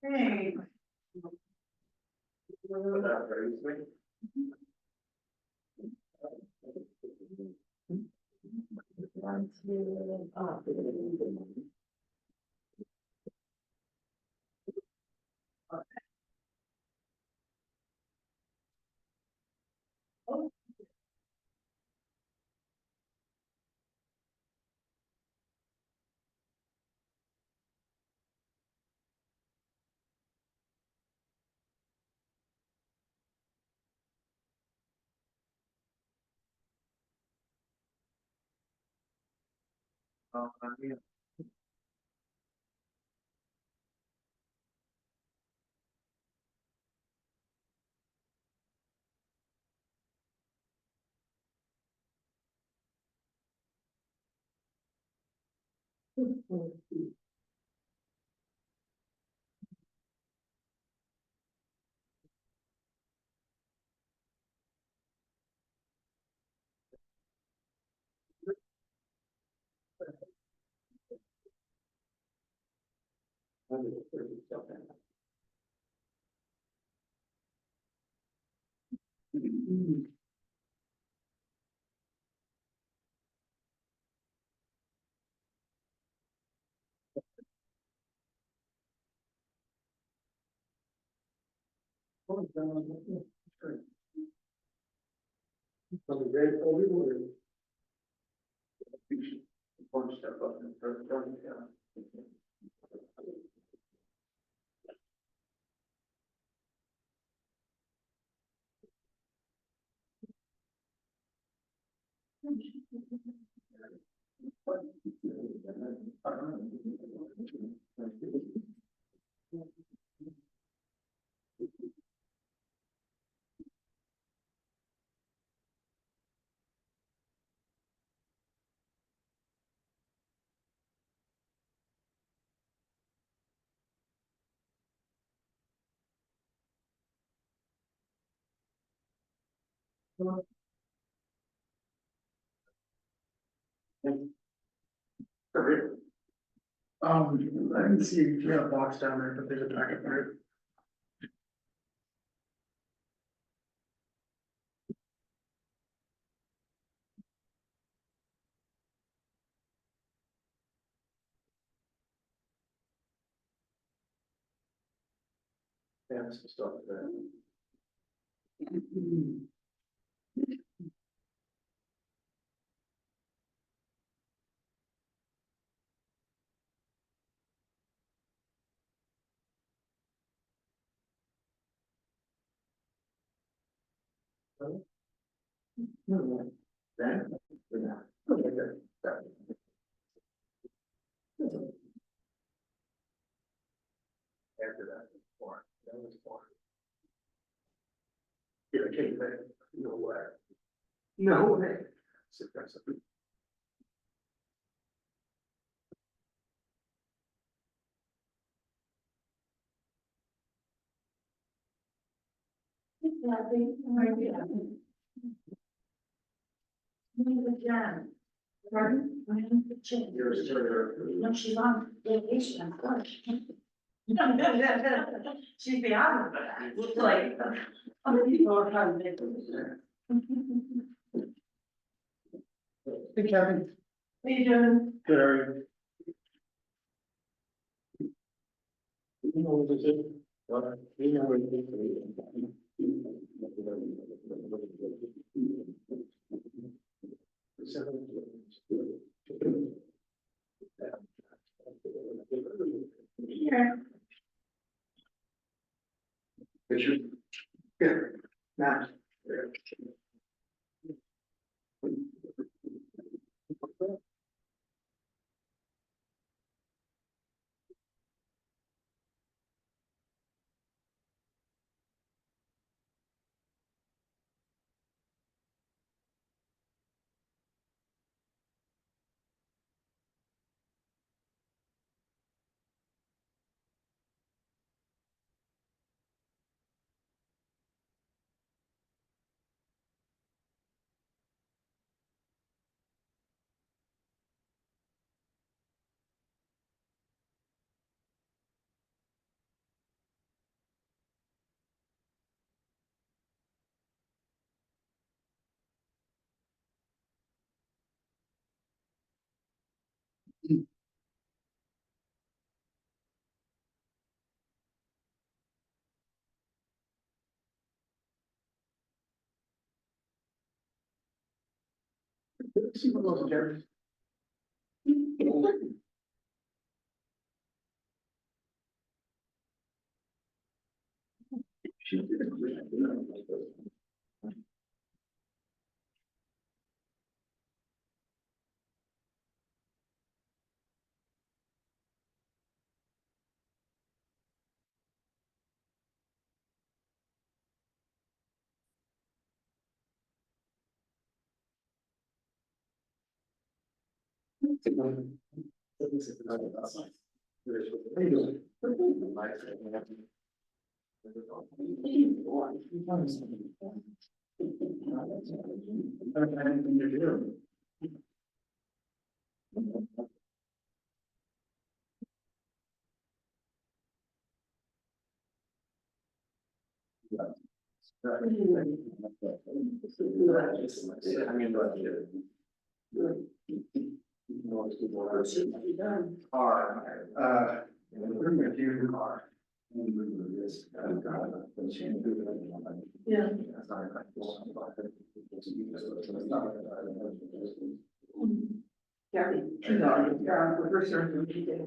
Hey. One, two, oh. Yeah. I didn't see if you have a box down there, but there's a packet there. Yeah, it's just stuff there. After that, four. That was four. Yeah, came back. No way. No way. Surprise. Pardon? When she's on vacation, of course. She's beyond, but like, other people are trying to make it. Hey, Kevin. How you doing? Good, how are you? You know what this is? What? You know what it is? Yeah. Picture. Yeah. Matt. Car, bring a few car. Yeah. Yeah, two dollars, the first one we did.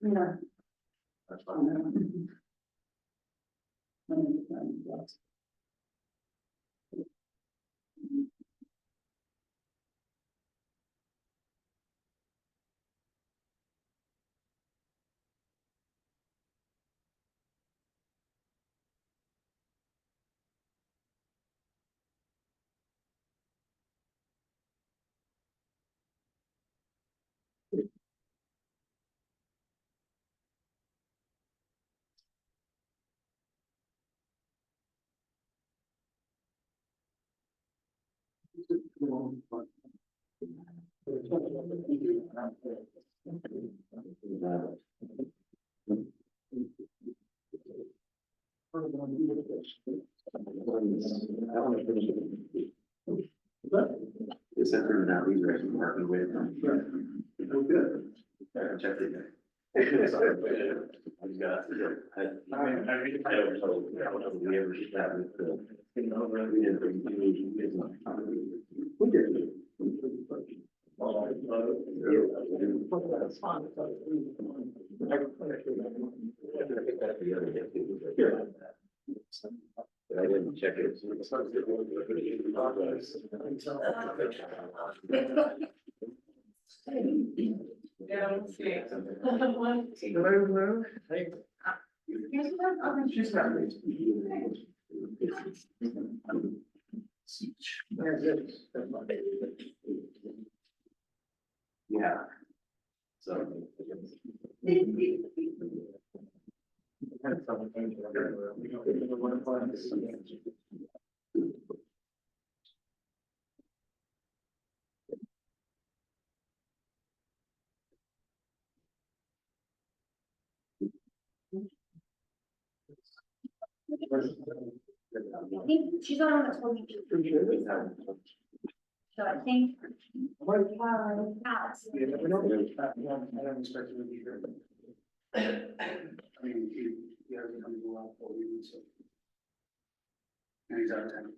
Yeah. That's fine. Is that for now? These are marking with them. Good. Check it. I don't know. We ever did that with the. We did. I didn't check it. She's not. Yeah. So. I think she's on the 22. So I think. Alex. Yeah, I don't expect it to be here. I mean, he hasn't come to a lot for you, so. And he's out of town.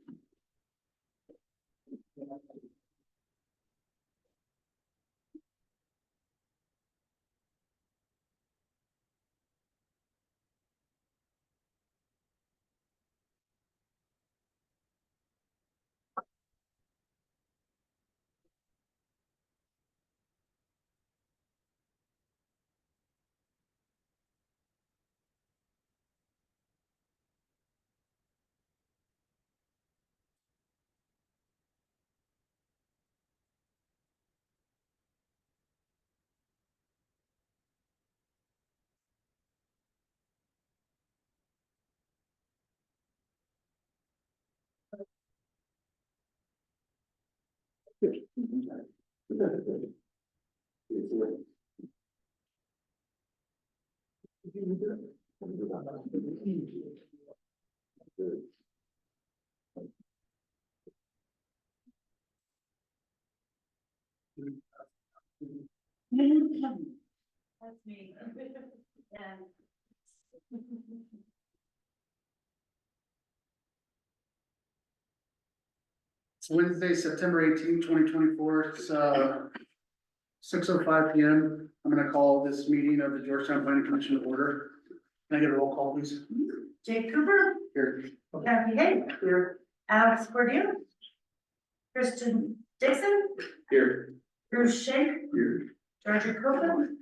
That's me. Yeah. It's Wednesday, September 18th, 2024. It's 6:05 PM. I'm gonna call this meeting of the Georgetown Planning Commission to order. Can I get a roll call, please? Jake Cooper, Here. Kathy Hay, here, Alex Cordero, Kristen Dixon, Here. Bruce Shank, Here. Georgia Copeland,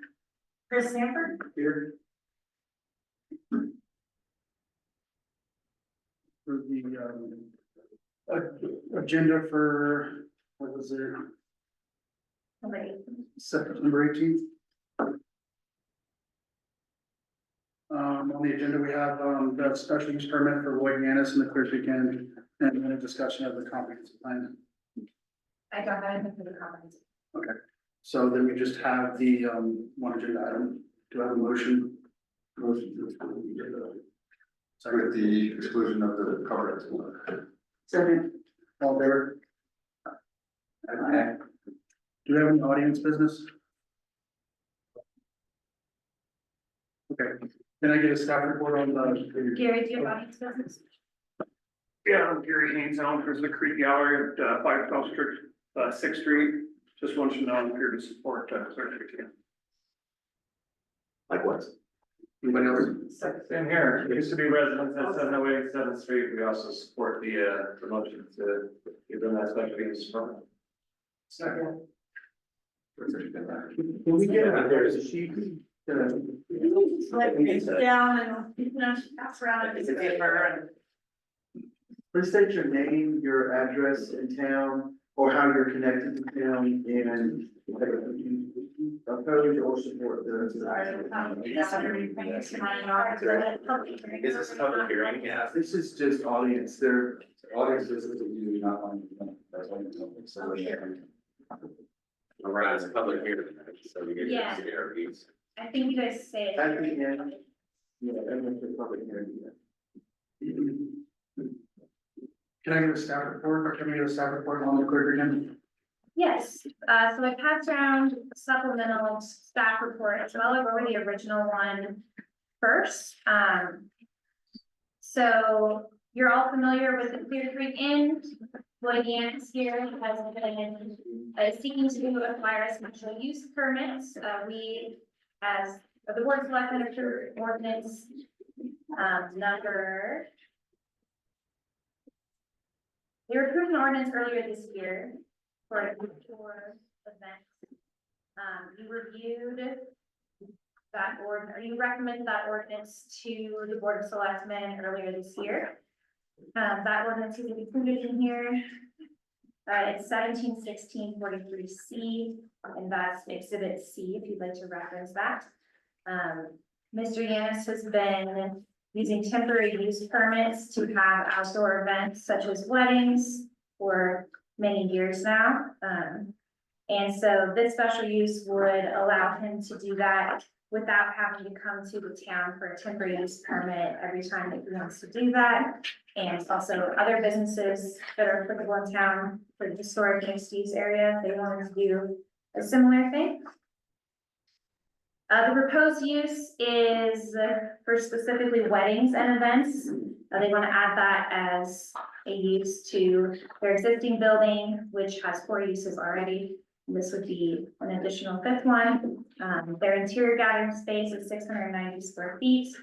Chris Sanford, Here. For the, agenda for, what was it, Somebody. September 18th? On the agenda, we have, the special use permit for Lloyd Yanis and the Clear Creek Inn, and then a discussion of the comprehensive plan. I don't have anything for the comments. So then we just have the, one agenda item. Do I have a motion? Motion to approve the agenda. With the exclusion of the comprehensive. Second. All in favor? Okay. Do we have any audience business? Okay, can I get a staff report on the? Gary, do you have audience business? Yeah, I'm Gary Haynes, owners of the Creek Gallery at 512 Strict, 6th Street. Just want you to know I'm here to support Clear Creek Inn. Likewise. Anybody else? Same here. Used to be residents at 708 7th Street. We also support the motion to give them that special use permit. Second. Can Can we get a, there's a sheet? like, it's down and, you know, pass around a piece of paper Please state your name, your address in town, or how you're connected to town, and oppose or support the. Is this a public hearing? Yeah. This is just audience, they're, Audience business that you do not want to. That's why you don't. So we're not as a public hearing, so we get Yeah. to see our views. I think you guys say it. at the end, yeah, everyone's a public hearing. Can I get a staff report, or can we get a staff report on the Clear Creek Inn? Yes, so I passed around a supplemental staff report as well. I'll go over the original one first. So you're all familiar with the Clear Creek Inn. Lloyd Yanis here has been seeking to acquire a special use permit. We, as the board of selectmen, approved ordinance number. They approved an ordinance earlier this year for a tour event. You reviewed that or you recommended that ordinance to the board of selectmen earlier this year. That ordinance is included in here. It's 1716-43C, and that's exhibit C if you'd like to reference that. Mr. Yanis has been using temporary use permits to have outdoor events such as weddings for many years now. And so this special use would allow him to do that without having to come to the town for a temporary use permit every time that he wants to do that. And also other businesses that are applicable in town for the historic mixed use area, they wanted to do a similar thing. The proposed use is for specifically weddings and events. They want to add that as a use to their existing building, which has 4 uses already. This would be an additional 5th one. Their interior gathering space is 690 square feet,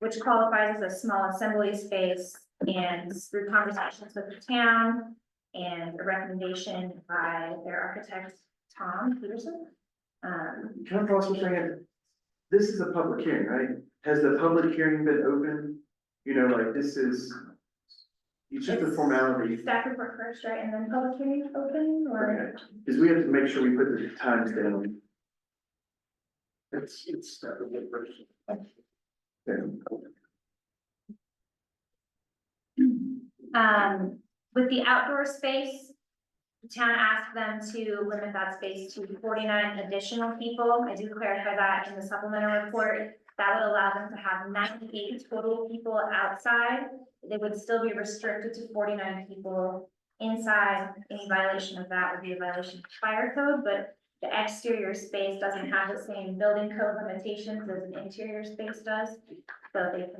which qualifies as a small assembly space, and through conversations with the town and a recommendation by their architect, Tom Peterson. Can I pause for a second? This is a public hearing, right? Has the public hearing been open? You know, like this is, it's just a It's formality. Staff report first, right, and then public hearing open, or? Because we have to make sure we put the times down. It's staff report first. With the outdoor space, the town asked them to limit that space to 49 additional people. I do clarify that in the supplemental report. That would allow them to have 98 total people outside. They would still be restricted to 49 people inside, any violation of that would be a violation of fire code, but the exterior space doesn't have the same building code limitations as an interior space does. So they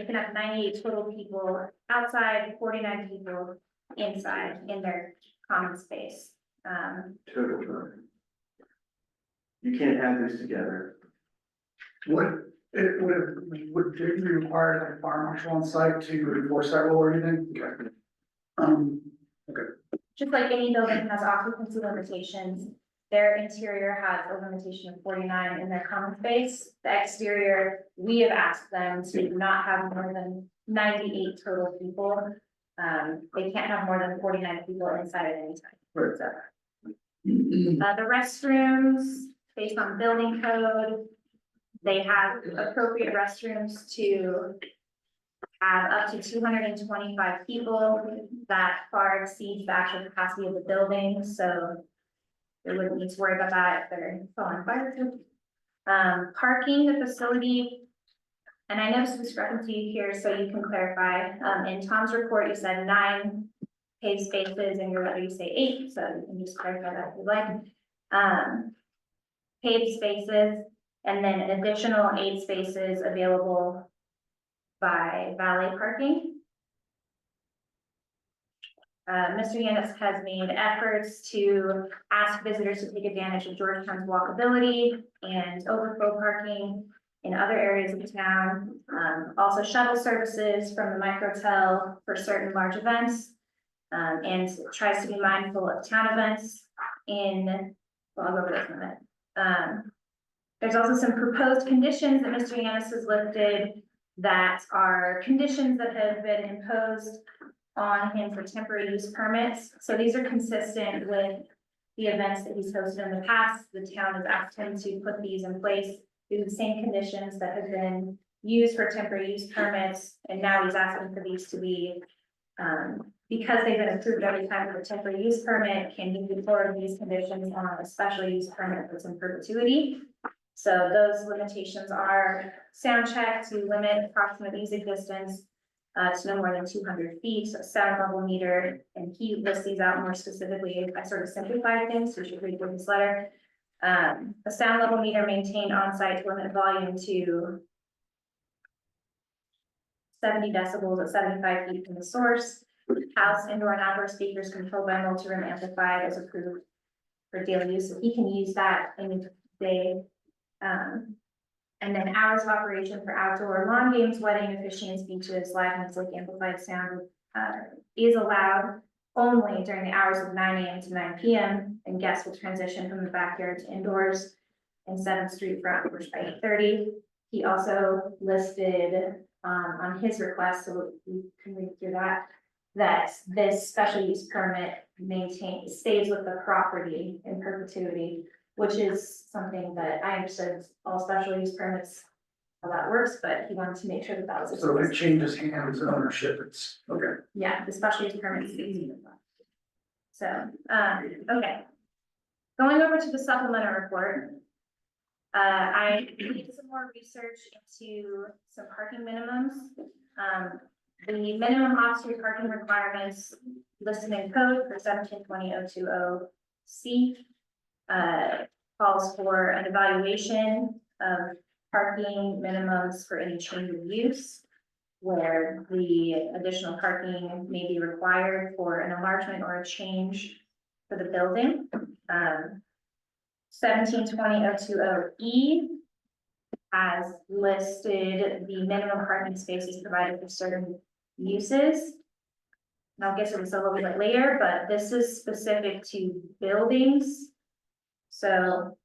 can have 98 total people outside, 49 people inside in their common space. Total. You can't add this together. Would it be required a fire marshal on site to enforce that rule or anything? Just like any building has occupancy limitations, their interior has a limitation of 49 in their common space. The exterior, we have asked them to not have more than 98 total people. They can't have more than 49 people inside at any time. Right. So, the restrooms, based on building code, they have appropriate restrooms to have up to 225 people. That far exceeds the actual capacity of the building, so they wouldn't need to worry about that if they're following fire code. Parking the facility, and I noticed a discrepancy here, so you can clarify. In Tom's report, you said 9 paid spaces, and your letter you say 8, so you can just clarify that if you'd like. Paid spaces, and then an additional 8 spaces available by valet parking. Mr. Yanis has made efforts to ask visitors to take advantage of Georgetown's walkability and overflow parking in other areas of town. Also shuttle services from the microtel for certain large events. And tries to be mindful of town events well, I'll go over this in a minute. There's also some proposed conditions that Mr. Yanis has listed that are conditions that have been imposed on him for temporary use permits. So these are consistent with the events that he's hosted in the past. The town has asked him to put these in place. These are the same conditions that have been used for temporary use permits, and now he's asking for these to be, because they've been approved every time for a temporary use permit, can he move forward with these conditions on a special use permit that's in perpetuity? So those limitations are sound check to limit approximate music distance to no more than 200 feet, so sound level meter, and he lists these out more specifically. I sort of simplified things, so you should read through this letter. A sound level meter maintained on site to limit volume to 70 decibels at 75 feet from the source. House indoor and outdoor speakers controlled by multi-room amplified as approved for daily use. So he can use that any day. And then hours of operation for outdoor lawn games, wedding, officiant speeches, live music, amplified sound is allowed only during the hours of 9 a.m. to 9 p.m. and guests will transition from the backyard to indoors in 7th Street for hours by 8:30. He also listed on his request, so we can read through that this special use permit stays with the property in perpetuity, which is something that I understood all special use permits, how that works, but he wanted to make sure that was. So it changes hands and ownership, it's, okay. Yeah, the special use permit stays with that. So, okay. Going over to the supplemental report. I did some more research into some parking minimums. The minimum off-street parking requirements listed in code for 1720-020C calls for an evaluation of parking minimums for any change of use, where the additional parking may be required for an enlargement or a change for the building. 1720-020E has listed the minimum parking spaces provided for certain uses. And I'll get to this a little bit later, but this is specific to buildings. So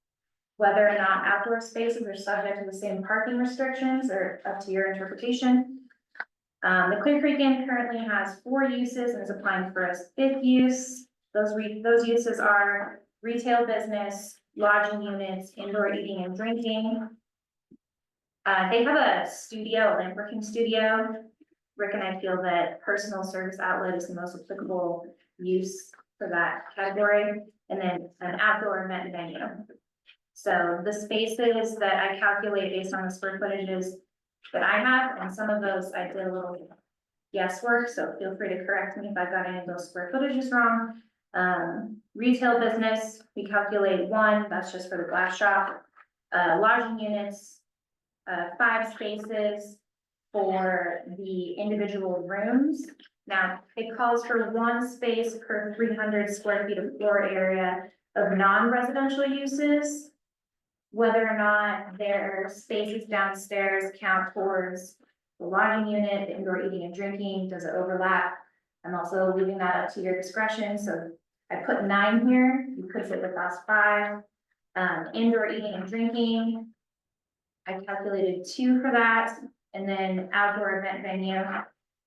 whether or not outdoor spaces are subject to the same parking restrictions or up to your interpretation. The Clear Creek Inn currently has 4 uses and is applying for a 5th use. Those uses are retail business, lodging units, indoor eating and drinking. They have a studio, a lamp-working studio. Rick and I feel that personal service outlet is the most applicable use for that category, and then an outdoor event venue. So the spaces that I calculate based on the square footages that I have, and some of those I did a little guesswork, so feel free to correct me if I've got any of those square footages wrong. Retail business, we calculate 1, that's just for the glass shop. Lodging units, 5 spaces for the individual rooms. Now, it calls for 1 space per 300 square feet of floor area of non-residential uses. Whether or not their spaces downstairs count towards the lodging unit, the indoor eating and drinking, does it overlap? I'm also leaving that up to your discretion, so I put 9 here, you could fit with us 5. Indoor eating and drinking, I calculated 2 for that, and then outdoor event venue.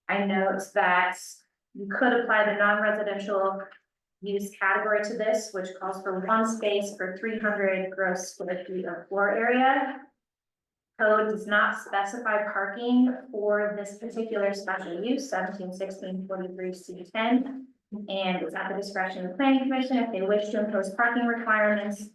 I note that you could apply the non-residential use category to this, which calls for 1 space for 300 gross square feet of floor area. Code does not specify parking for this particular special use, 171643C10. And it's at the discretion of the planning commission if they wish to impose parking requirements.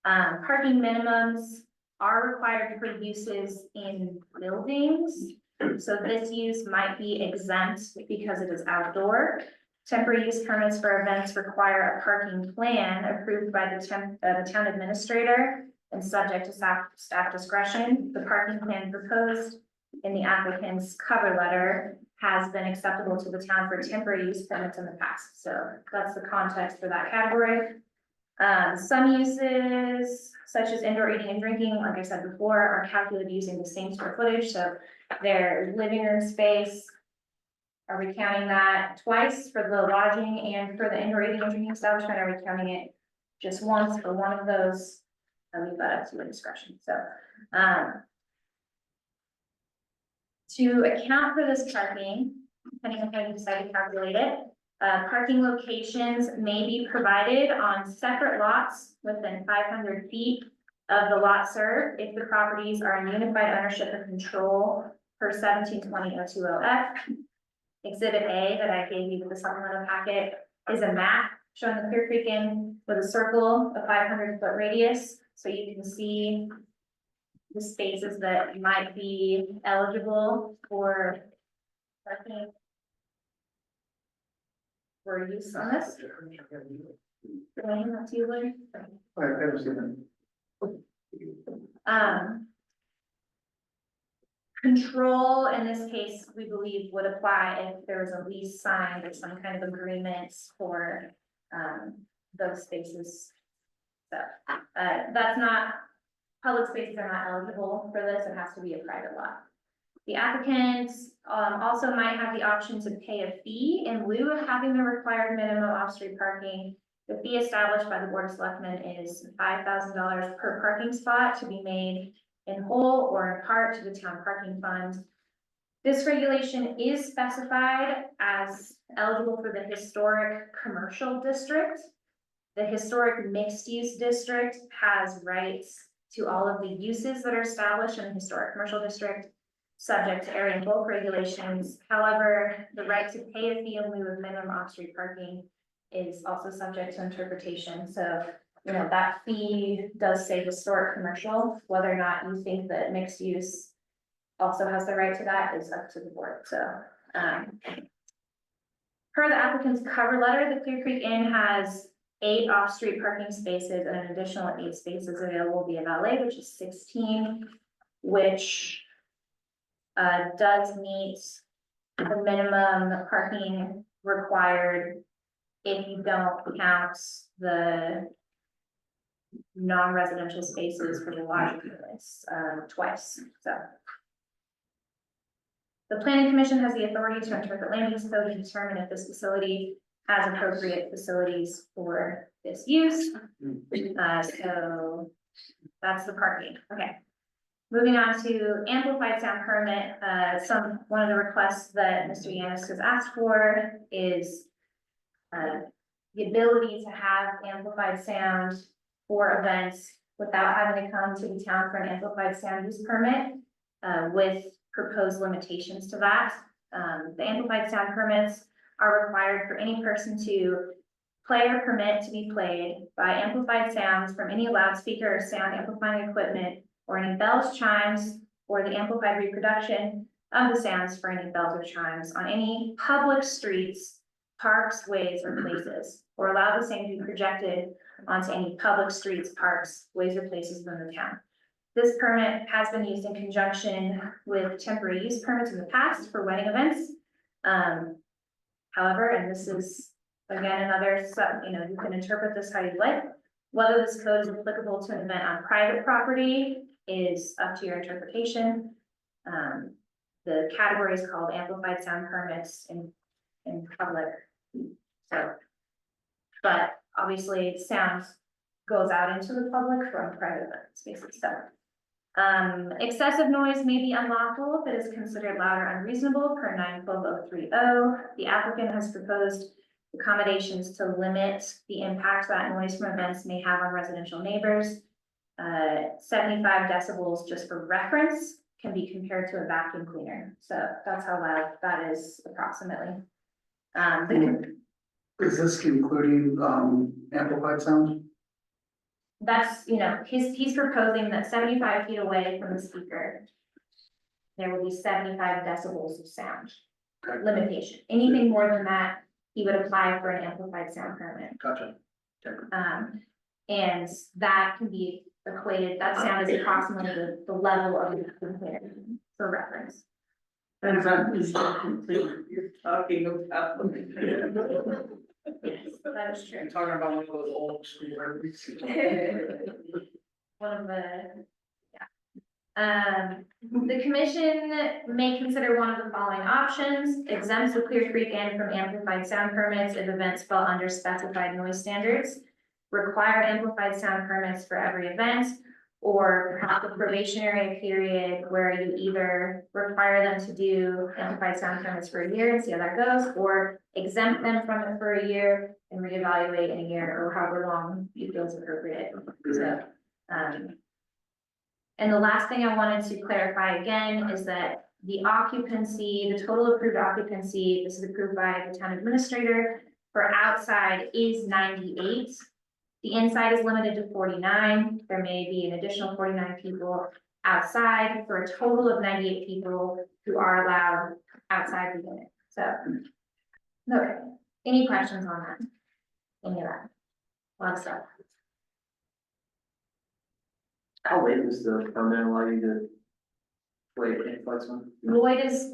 Parking minimums are required for uses in buildings. So this use might be exempt because it is outdoor. Temporary use permits for events require a parking plan approved by the town administrator and subject to staff discretion. The parking plan proposed in the applicant's cover letter has been acceptable to the town for temporary use permits in the past. So that's the context for that category. Some uses, such as indoor eating and drinking, like I said before, are calculated using the same square footage. So their living room space, are we counting that twice for the lodging and for the indoor eating and drinking establishment? Are we counting it just once for one of those? I'll leave that up to your discretion. So, to account for this parking, depending on how you decide to calculate it, parking locations may be provided on separate lots within 500 feet of the lot served if the properties are in unified ownership and control per 1720-020F. Exhibit A that I gave you with the supplemental packet is a map showing the Clear Creek Inn with a circle, a 500-foot radius, so you can see the spaces that might be eligible for parking for use on this. Dwayne, that's you, Larry? I understand. Control in this case, we believe would apply if there was a lease signed or some kind of agreement for those spaces. So that's not, public spaces are not eligible for this, it has to be a private lot. The applicants also might have the option to pay a fee in lieu of having the required minimum off-street parking. The fee established by the Board of Selectmen is $5,000 per parking spot to be made in whole or in part to the town parking fund. This regulation is specified as eligible for the historic commercial district. The historic mixed-use district has rights to all of the uses that are established in the historic commercial district, subject to area and bulk regulations. However, the right to pay a fee in lieu of minimum off-street parking is also subject to interpretation. So, you know, that fee does say historic commercial. Whether or not you think that mixed use also has the right to that is up to the board. So, per the applicant's cover letter, the Clear Creek Inn has 8 off-street parking spaces and an additional 8 spaces available via valet, which is 16, which does meet the minimum parking required if you don't count the non-residential spaces for the lodging units twice. So the planning commission has the authority to interpret land use code and determine if this facility has appropriate facilities for this use. So that's the parking. Okay. Moving on to amplified sound permit, one of the requests that Mr. Yanis has asked for is the ability to have amplified sound for events without having to come to the town for an amplified sound use permit, with proposed limitations to that. The amplified sound permits are required for any person to play or permit to be played by amplified sounds from any loudspeaker or sound amplifying equipment or any bells, chimes, or the amplified reproduction of the sounds for any bells or chimes on any public streets, parks, ways, or places, or allow the same to be projected onto any public streets, parks, ways, or places within the town. This permit has been used in conjunction with temporary use permits in the past for wedding events. However, and this is, again, another, you can interpret this how you like. Whether this code is applicable to an event on private property is up to your interpretation. The category is called amplified sound permits in public. So, but obviously sound goes out into the public from private spaces, so. Excessive noise may be unlawful if it is considered loud or unreasonable per 9/12/030. The applicant has proposed accommodations to limit the impact that noise from events may have on residential neighbors. 75 decibels, just for reference, can be compared to a vacuum cleaner, so that's how loud that is approximately. Is this including, amplified sound? That's, he's proposing that 75 feet away from the speaker, there will be 75 decibels of sound Okay. limitation. Anything more than that, he would apply for an amplified sound permit. Gotcha. And that can be equated, that sound is approximately the level of the cleaner for reference. And that is the complete, you're talking about. Yes, that is true. I'm talking about one of those old school. One of the, the commission may consider one of the following options: exempts the Clear Creek Inn from amplified sound permits if events fall under specified noise standards, require amplified sound permits for every event, or perhaps a probationary period where you either require them to do amplified sound permits for a year and see how that goes, or exempt them from it for a year and reevaluate in a year or however long you feel is appropriate. So, and the last thing I wanted to clarify again is that the occupancy, the total approved occupancy, this is approved by the town administrator, for outside is 98. The inside is limited to 49. There may be an additional 49 people outside for a total of 98 people who are allowed outside the unit. So, okay, any questions on that? Any of that? A lot of stuff. How late is the permit allow you to play amplified sound? Lloyd is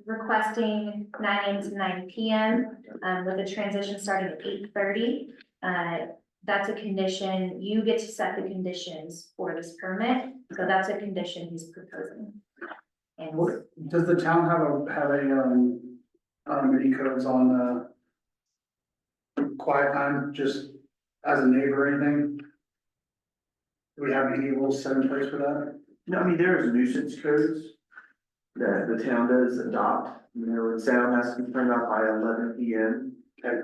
requesting 9 AM to 9 PM with the transition starting at 8:30. That's a condition, you get to set the conditions for this permit, so that's a condition he's proposing. And What, does the town have any codes on, quiet time, just as a neighbor or anything? Do we have any rules set in place for that? No, I mean, there's nuisance codes that the town does adopt, sound has to be turned off by 11 PM. Okay.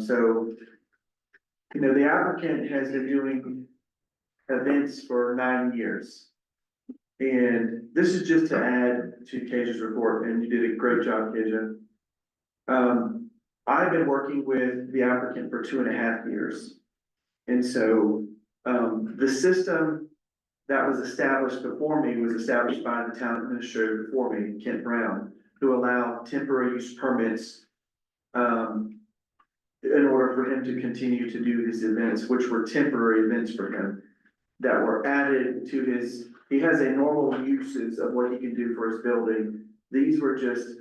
So, the applicant has been doing events for 9 years. And this is just to add to Kaja's report, and you did a great job, Kaja. I've been working with the applicant for 2.5 years. And so, the system that was established before me was established by the town administrator before me, Kent Brown, who allowed temporary use permits, in order for him to continue to do his events, which were temporary events for him, that were added to he has a normal uses of what he can do for his building. These were just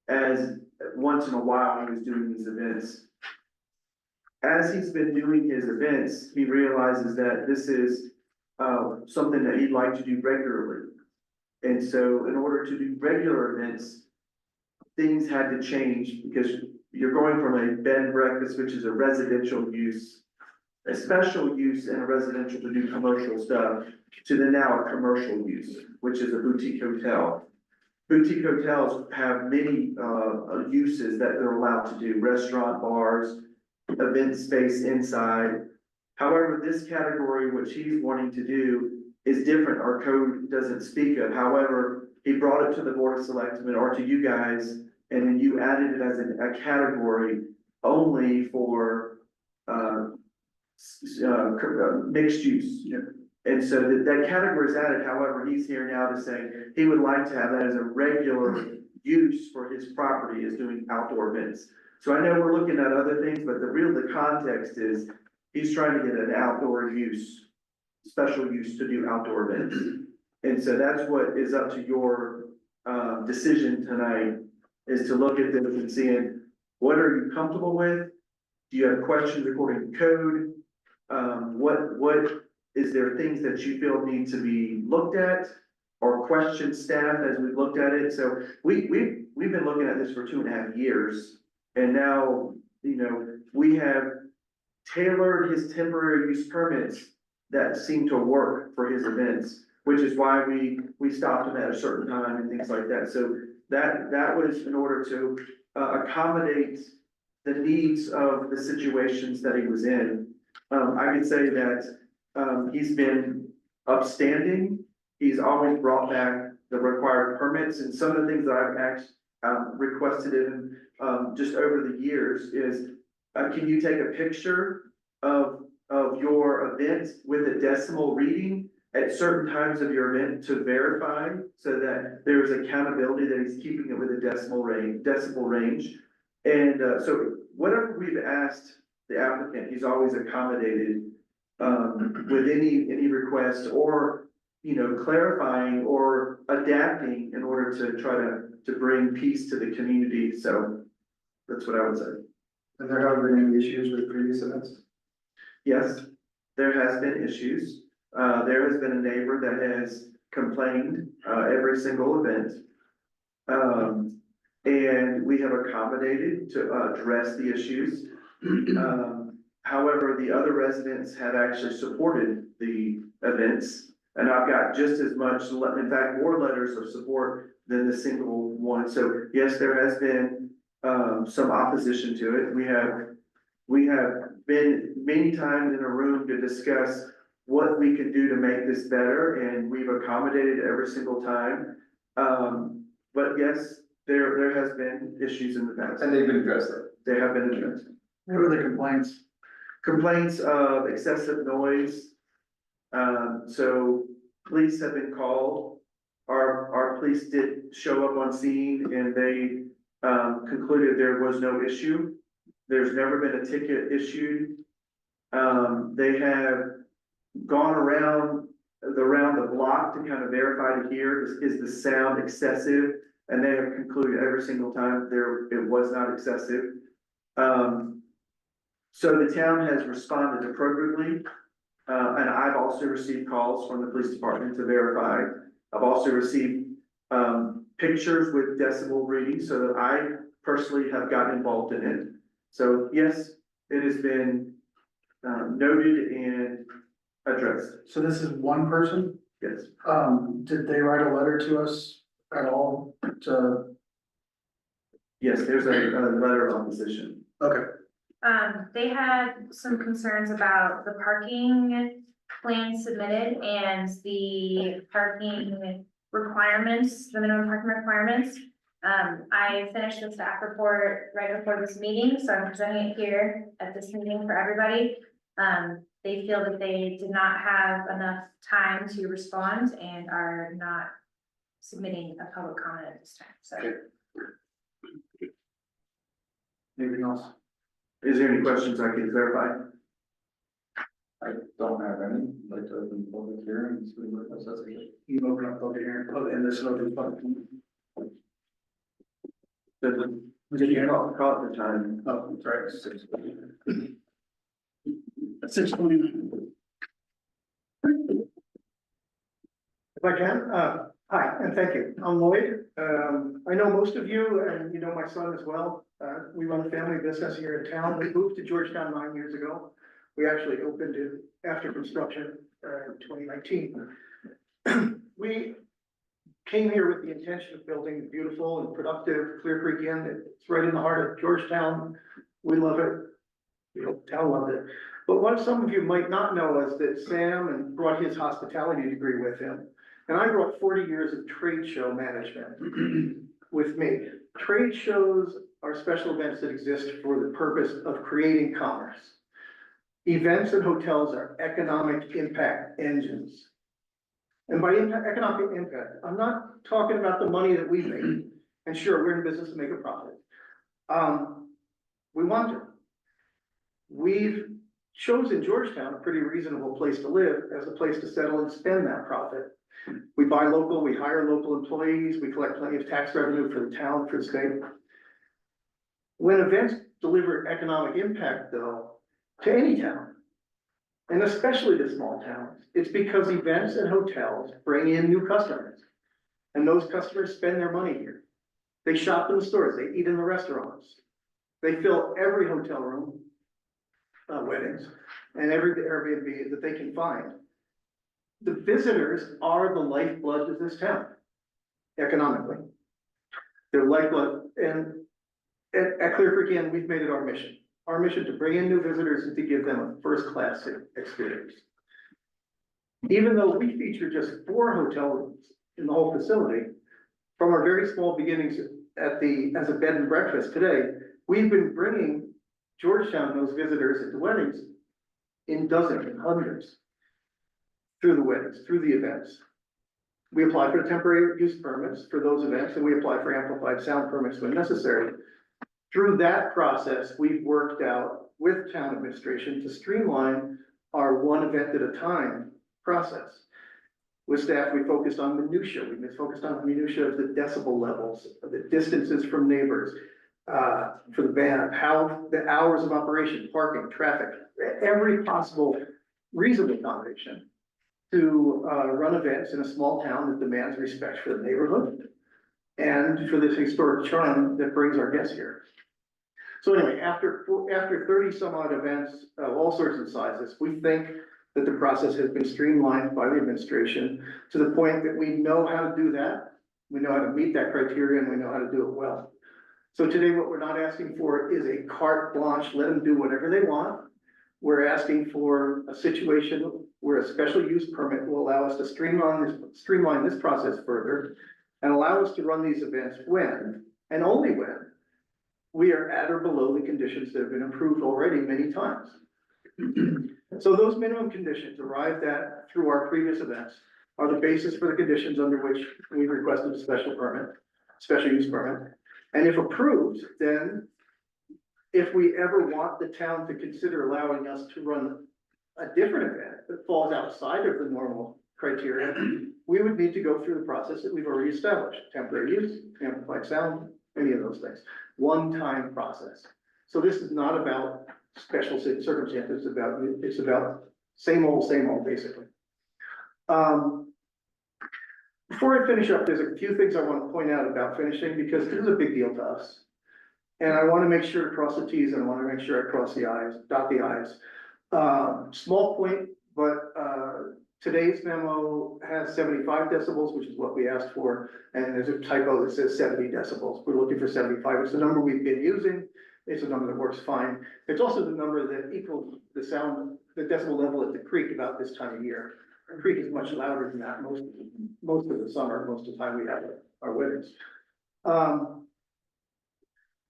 as once in a while he was doing these events. As he's been doing his events, he realizes that this is something that he'd like to do regularly. And so in order to do regular events, things had to change because you're going from a bed and breakfast, which is a residential use, a special use in a residential to do commercial stuff, to the now a commercial use, which is a boutique hotel. Boutique hotels have many uses that they're allowed to do: restaurant, bars, event space inside. However, this category, which he's wanting to do, is different. Our code doesn't speak of. However, he brought it to the Board of Selectmen or to you guys, and then you added it as a category only for mixed use. And so that category is added, however, he's here now to say he would like to have that as a regular use for his property is doing outdoor events. So I know we're looking at other things, but the context is he's trying to get an outdoor use, special use to do outdoor events. And so that's what is up to your, decision tonight, is to look at this and seeing, what are you comfortable with? Do you have questions according to code? What is there things that you feel need to be looked at or question staff as we've looked at it? So we've been looking at this for 2.5 years. And now, you know, we have tailored his temporary use permits that seem to work for his events, which is why we stopped him at a certain time and things like that. So that was in order to accommodate the needs of the situations that he was in. I could say that he's been upstanding. He's always brought back the required permits, and some of the things that I've requested him just over the years is, can you take a picture of your event with a decimal reading at certain times of your event to verify, so that there's accountability that he's keeping it with a decimal range. And so whatever we've asked the applicant, he's always accommodated with any request, or, you know, clarifying or adapting in order to try to bring peace to the community. So that's what I would say. Have there ever been any issues with previous events? Yes, there has been issues. There has been a neighbor that has complained every single event. And we have accommodated to address the issues. However, the other residents have actually supported the events. And I've got just as much, in fact, more letters of support than the single one. So yes, there has been some opposition to it. We have been many times in a room to discuss what we can do to make this better, and we've accommodated every single time. But yes, there has been issues in the past. And they've been addressed. They have been addressed. What are the complaints? Complaints of excessive noise. So police have been called. Our police did show up on scene, and they concluded there was no issue. There's never been a ticket issued. They have gone around the block to kind of verify to hear, is the sound excessive? And they have concluded every single time it was not excessive. So the town has responded appropriately. And I've also received calls from the police department to verify. I've also received pictures with decibel readings, so that I personally have gotten involved in it. So yes, it has been noted and addressed. So this is one person? Yes. Did they write a letter to us at all to, Yes, there's a letter of opposition. okay, They had some concerns about the parking plan submitted and the parking requirements, the minimum parking requirements. I finished the staff report right before this meeting, so I'm presenting it here at this meeting for everybody. They feel that they did not have enough time to respond and are not submitting a public comment at this time, so. Okay. Anything else? Is there any questions I can clarify? I don't have any, I'd like to open the public hearing and see what else that's okay. You can open up public hearing, and this is open public. Did you call it the time? Oh, that's right. 6:29. If I can, hi, and thank you. I'm Lloyd. I know most of you, and you know my son as well. We run a family business here in town. We moved to Georgetown 9 years ago. We actually opened it after construction in 2019. We came here with the intention of building a beautiful and productive Clear Creek Inn. It's right in the heart of Georgetown. We love it. We hope the town loved it. But what some of you might not know is that Sam brought his hospitality degree with him. And I brought 40 years of trade show management with me. Trade shows are special events that exist for the purpose of creating commerce. Events and hotels are economic impact engines. And by economic impact, I'm not talking about the money that we make, and sure, we're in business to make a profit. We want to. We've chosen Georgetown, a pretty reasonable place to live, as a place to settle and spend that profit. We buy local, we hire local employees, we collect plenty of tax revenue for the town, for the state. When events deliver economic impact, though, to any town, and especially the small towns, it's because events and hotels bring in new customers. And those customers spend their money here. They shop in the stores, they eat in the restaurants. They fill every hotel room, weddings, and every Airbnb that they can find. The visitors are the lifeblood of this town, economically. They're lifeblood, and at Clear Creek Inn, we've made it our mission. Our mission to bring in new visitors and to give them a first-class experience. Even though we feature just 4 hotel rooms in the whole facility, from our very small beginnings as a bed and breakfast today, we've been bringing Georgetown those visitors at the weddings in dozens and hundreds through the weddings, through the events. We apply for temporary use permits for those events, and we apply for amplified sound permits when necessary. Through that process, we've worked out with town administration to streamline our one event at a time process. With staff, we focused on minutia. We've been focused on the minutia of the decibel levels, of the distances from neighbors, for the band, how the hours of operation, parking, traffic, every possible reasonable accommodation to run events in a small town that demands respect for the neighborhood and for this historic charm that brings our guests here. So anyway, after 30 some odd events of all sorts of sizes, we think that the process has been streamlined by the administration to the point that we know how to do that. We know how to meet that criteria, and we know how to do it well. So today, what we're not asking for is a carte blanche, let them do whatever they want. We're asking for a situation where a special use permit will allow us to streamline this process further and allow us to run these events when, and only when, we are at or below the conditions that have been approved already many times. So those minimum conditions arrived at through our previous events are the basis for the conditions under which we requested a special use permit. And if approved, then if we ever want the town to consider allowing us to run a different event that falls outside of the normal criteria, we would need to go through the process that we've already established: temporary use, amplified sound, any of those things. One-time process. So this is not about special circumstances, it's about same old, basically. Before I finish up, there's a few things I want to point out about finishing, because this is a big deal to us. And I want to make sure to cross the T's, and I want to make sure I cross the I's, dot the I's. Small point, but today's memo has 75 decibels, which is what we asked for, and there's a typo that says 70 decibels. We're looking for 75. It's the number we've been using. It's a number that works fine. It's also the number that equals the sound, the decibel level at the creek about this time of year. The creek is much louder than that most of the summer, most of the time we have our weddings.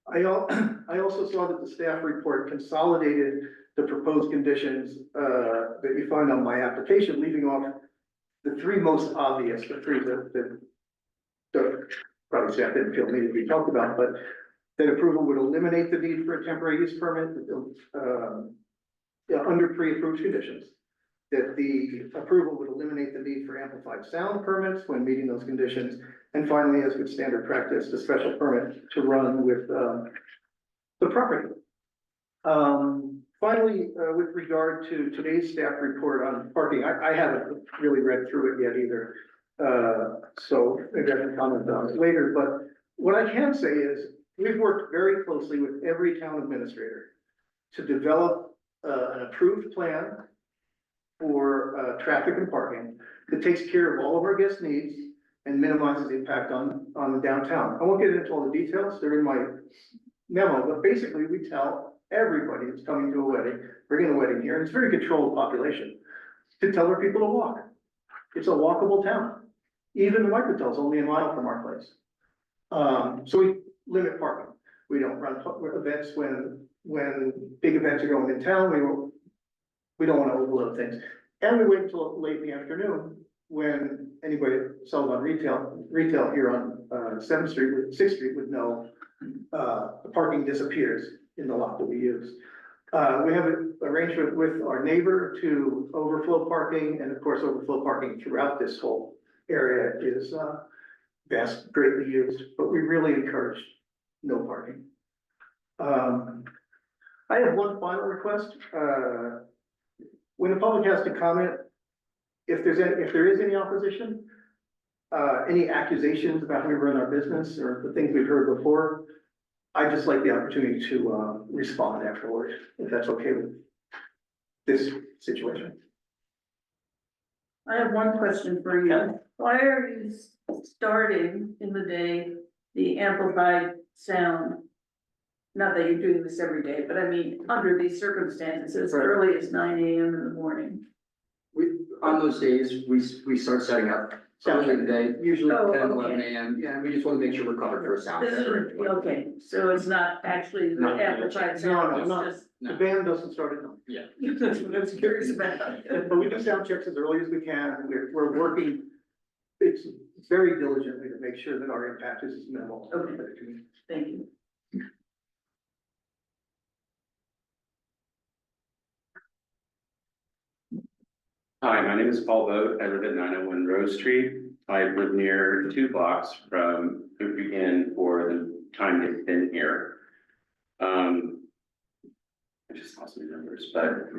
I also saw that the staff report consolidated the proposed conditions that you find on my application, leaving off the 3 most obvious, the 3 that probably staff didn't feel needed to be talked about, but that approval would eliminate the need for a temporary use permit under pre-approved conditions. That the approval would eliminate the need for amplified sound permits when meeting those conditions. And finally, as with standard practice, the special permit to run with the property. Finally, with regard to today's staff report on parking, I haven't really read through it yet either. So maybe I can comment on it later, but what I can say is we've worked very closely with every town administrator to develop an approved plan for traffic and parking that takes care of all of our guest needs and minimizes the impact on the downtown. I won't get into all the details, they're in my memo, but basically we tell everybody that's coming to a wedding, bringing a wedding here, and it's a very controlled population, to tell their people to walk. It's a walkable town. Even the Microtel is only a mile from our place. So we limit parking. We don't run events when big events are going in town. we don't wanna overload things. And we wait until late in the afternoon, when anybody that sells on retail here on, Sixth Street would know, the parking disappears in the lot that we use. We have an arrangement with our neighbor to overflow parking, and of course, overflow parking throughout this whole area is, greatly used, but we really encourage no parking. I have one final request, when the public has to comment, if there is any opposition, any accusations about how we run our business or the things we've heard before, I'd just like the opportunity to, respond afterwards, if that's okay with this situation. I have one question for you. Why are you starting in the day the amplified sound? Not that you're doing this every day, but I mean, under these circumstances, as Right. early as 9 AM in the morning. On those days, we start setting up early in the day, usually Oh, 10, okay. 11 AM. Yeah, we just want to make sure we're covered for a sound This check. is, okay, so it's not actually the No. amplified No, sound, it's no. just, The band doesn't start at nine. Yeah. that's what I was curious about. But we do sound checks as early as we can, we're working, it's very diligently to make sure that our impact is as minimal. Okay. Thank you. Hi, my name is Paul Boat. I live at 901 Rose Street. I live near 2 blocks from Hooper Inn for the time it's been here. I just lost my numbers, but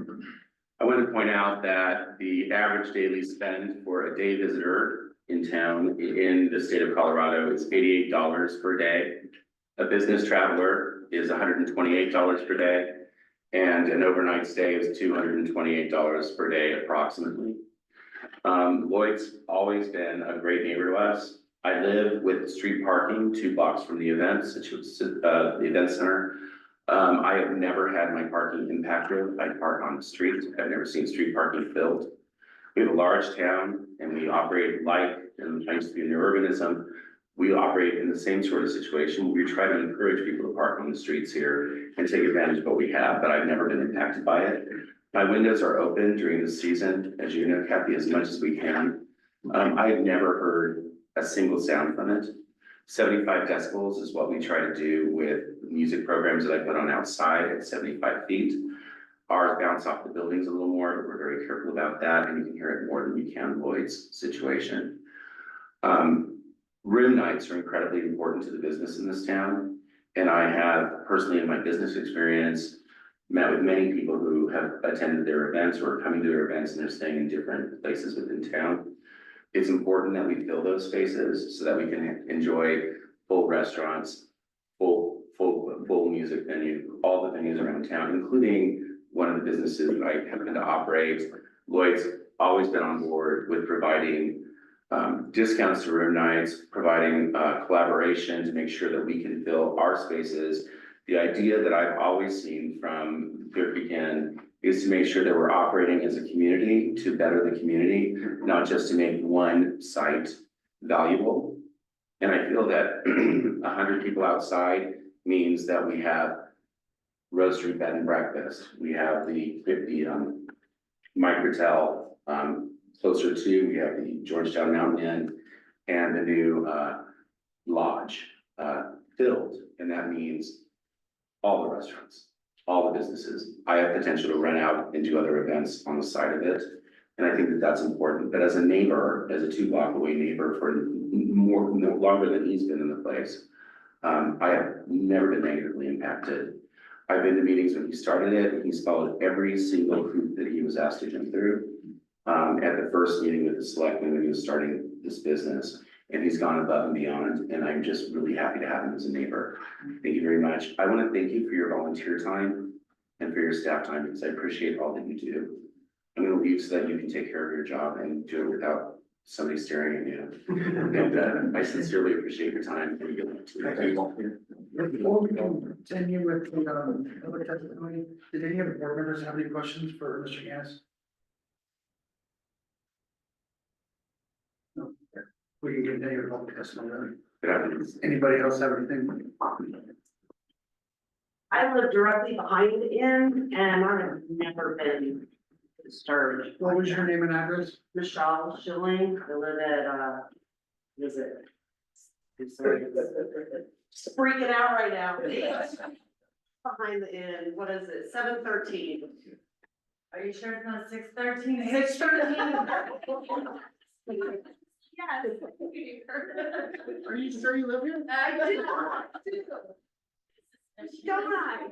I want to point out that the average daily spend for a day visitor in town in the state of Colorado is $88 per day. A business traveler is $128 per day. And an overnight stay is $228 per day approximately. Lloyd's always been a great neighbor to us. I live with street parking 2 blocks from the event, the event center. I have never had my parking impacted. I park on the street. I've never seen street parking filled. We have a large town and we operate like, and I used to be in the urbanism. We operate in the same sort of situation. We try to encourage people to park on the streets here and take advantage of what we have, but I've never been impacted by it. My windows are open during the season, as you know, Kathy, as much as we can. I've never heard a single sound from it. 75 decibels is what we try to do with music programs that I put on outside at 75 feet. Ours bounce off the buildings a little more, but we're very careful about that, and you can hear it more than you can Lloyd's situation. Room nights are incredibly important to the business in this town. And I have personally in my business experience, met with many people who have attended their events or are coming to their events and they're staying in different places within town. It's important that we fill those spaces so that we can enjoy full restaurants, full music venue, all the venues around town, including one of the businesses that I happen to operate. Lloyd's always been on board with providing discounts to room nights, providing collaboration to make sure that we can fill our spaces. The idea that I've always seen from Good Begin is to make sure that we're operating as a community to better the community, not just to make one site valuable. And I feel that 100 people outside means that we have Rose Street Bed and Breakfast. We have the Mike Rattel, closer to, we have the Georgetown Mountain Inn and the new lodge filled. And that means all the restaurants, all the businesses. I have potential to rent out and do other events on the side of it. And I think that that's important. But as a neighbor, as a 2 block away neighbor for longer than he's been in the place, I have never been negatively impacted. I've been to meetings when he started it. He's followed every single hoop that he was asked to jump through. At the first meeting with the selectmen when he was starting this business, and he's gone above and beyond, and I'm just really happy to have him as a neighbor. Thank you very much. I want to thank you for your volunteer time and for your staff time, because I appreciate all that you do. I'm going to leave so that you can take care of your job and do it without somebody staring at you. And I sincerely appreciate your time. Before we continue with the public testimony, did any of the board members have any questions for Mr. Yanis? No. We can continue with public testimony. Anybody else have anything? I live directly behind the inn and I have never been disturbed. What was your name and address? Michelle Schilling, I live at, is it? Just freaking out right now. Behind the inn, what is it, 713? Are you sure it's not 613? 613. Yes. Are you sure you live here? I do. Don't I?